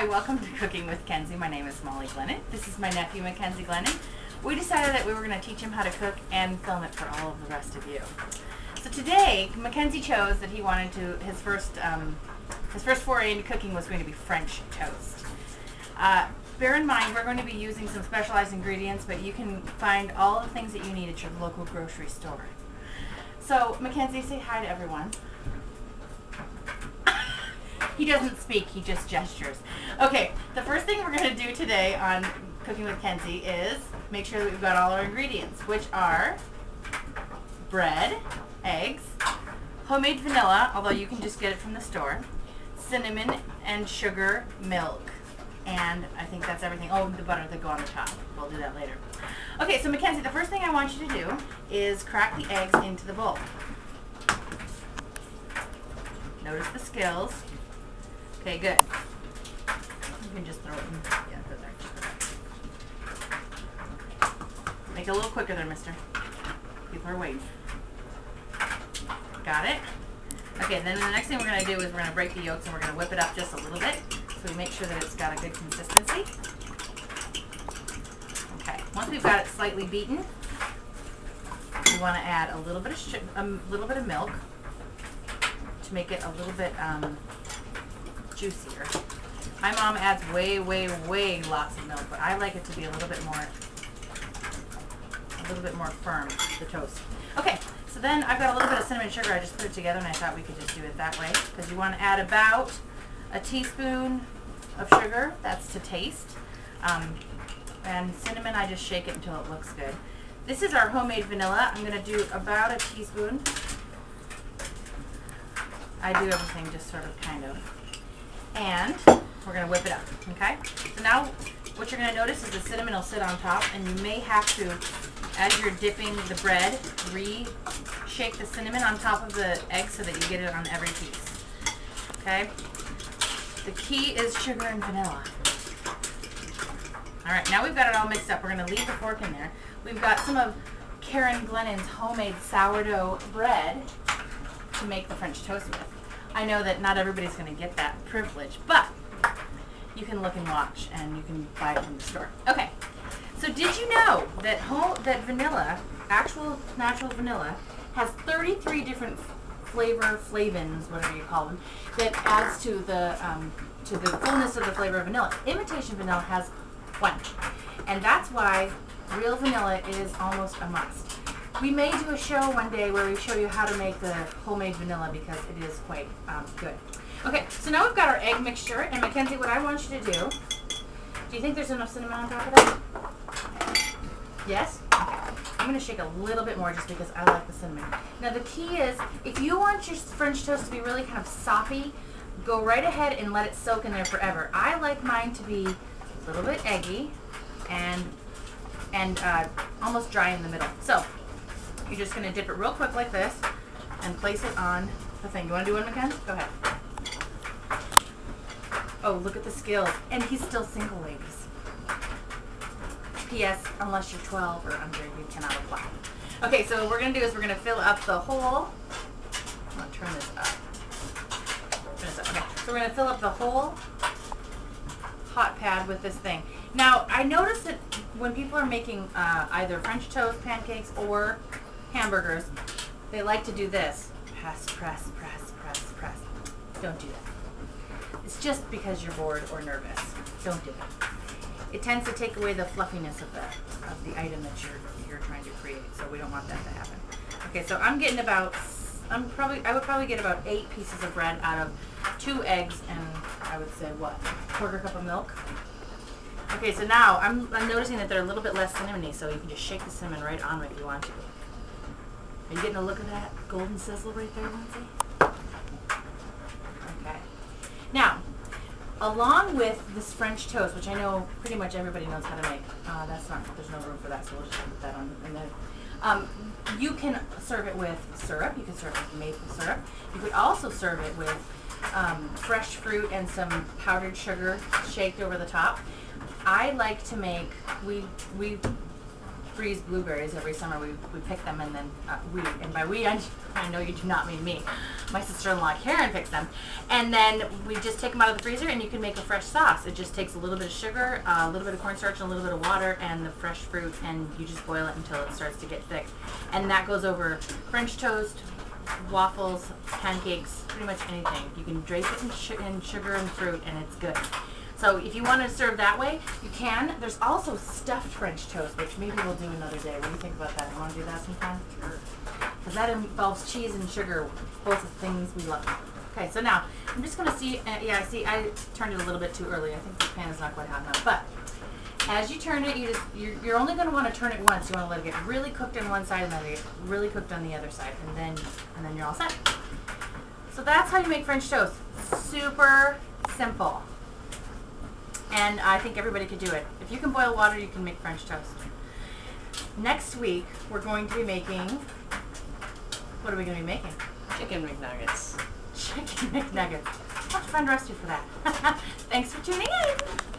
Hi, welcome to Cooking with Kenzie. My name is Mollye Glennen. This is my nephew, Mackenzie Glennen. We decided that we were going to teach him how to cook and film it for all of the rest of you. So today, Mackenzie chose that he wanted to, his first foray into cooking was going to be French toast. Bear in mind, we're going to be using some specialized ingredients, but you can find all the things that you need at your local grocery store. So, Mackenzie, say hi to everyone. He doesn't speak, he just gestures. Okay, the first thing we're going to do today on Cooking with Kenzie is make sure that we've got all our ingredients, which are bread, eggs, homemade vanilla, although you can just get it from the store, cinnamon and sugar, milk, and I think that's everything. Oh, the butter that go on the top. We'll do that later. Okay, so Mackenzie, the first thing I want you to do is crack the eggs into the bowl. Notice the skills. Okay, good. You can just throw it in. Yeah, go there. Make it a little quicker there, mister. People are waiting. Got it? Okay, then the next thing we're going to do is we're going to break the yolks and we're going to whip it up just a little bit so we make sure that it's got a good consistency. Okay, once we've got it slightly beaten, we want to add a little bit of milk to make it a little bit juicier. My mom adds way lots of milk, but I like it to be a little bit more firm, the toast. Okay, so then I've got a little bit of cinnamon sugar. I just put it together and I thought we could just do it that way because you want to add about a teaspoon of sugar. That's to taste. And cinnamon, I just shake it until it looks good. This is our homemade vanilla. I'm going to do about a teaspoon. I do everything just sort of kind of. And we're going to whip it up, okay? So now what you're going to notice is the cinnamon will sit on top, and you may have to, as you're dipping the bread, re-shake the cinnamon on top of the egg so that you get it on every piece, okay? The key is sugar and vanilla. All right, now we've got it all mixed up. We're going to leave the fork in there. We've got some of Glennen's homemade sourdough bread to make the French toast with. I know that not everybody's going to get that privilege, but you can look and watch, and you can buy it from the store. Okay, so did you know that vanilla, actual natural vanilla, has 33 different flavins, whatever you call them, that adds to the fullness of the flavor of vanilla. Imitation vanilla has 1, and that's why real vanilla is almost a must. We may do a show one day where we show you how to make the homemade vanilla because it is quite good. Okay, so now we've got our egg mixture, and Mackenzie, what I want you to do you think there's enough cinnamon on top of that? Yes? Okay. I'm going to shake a little bit more just because I like the cinnamon. Now the key is, if you want your French toast to be really kind of soppy, go right ahead and let it soak in there forever. I like mine to be a little bit eggy and almost dry in the middle. So you're just going to dip it real quick like this and place it on the thing. You want to do one, Mackenzie? Go ahead. Oh, look at the skills. And he's still single, ladies. P.S. Unless you're 12 or under, you cannot apply. Okay, so what we're going to do is we're going to fill up the whole... I'm going to turn this up. Okay, so we're going to fill up the whole hot pad with this thing. Now, I noticed that when people are making either French toast, pancakes, or hamburgers, they like to do this. Press, press, press, press, press. Don't do that. It's just because you're bored or nervous. Don't do that. It tends to take away the fluffiness of the item that you're trying to create, so we don't want that to happen. Okay, so I'm getting about, I would probably get about 8 pieces of bread out of 2 eggs and I would say what, 1/4 cup of milk. Okay, so now I'm noticing that they're a little bit less cinnamony, so you can just shake the cinnamon right on if you want to. Are you getting a look at that golden sizzle right there, Lyndsey? Okay. Now, along with this French toast, which I know pretty much everybody knows how to make, there's no room for that, so we'll just put that on in there. You can serve it with syrup. You can serve it with maple syrup. You could also serve it with fresh fruit and some powdered sugar shaked over the top. I like to make, we freeze blueberries every summer. We pick them, and then and by we, I know you do not mean me. My sister-in-law Karen picks them, and then we just take them out of the freezer, and you can make a fresh sauce. It just takes a little bit of sugar, a little bit of cornstarch, and a little bit of water, and the fresh fruit, and you just boil it until it starts to get thick. And that goes over French toast, waffles, pancakes, pretty much anything. You can drape it in sugar and fruit, and it's good. So if you want to serve that way, you can. There's also stuffed French toast, which maybe we'll do another day. What do you think about that? You want to do that sometime? Sure. Because that involves cheese and sugar, both things we love. Okay, so now I'm just going to see. Yeah, see, I turned it a little bit too early. I think the pan is not quite hot enough. But as you turn it, you're only going to want to turn it once. You want to let it get really cooked on one side and then get really cooked on the other side, and then you're all set. So that's how you make French toast. Super simple. And I think everybody could do it. If you can boil water, you can make French toast. Next week, we're going to be making, what are we going to be making? Chicken McNuggets. Chicken McNuggets. I'll have to find a recipe for that. Thanks for tuning in.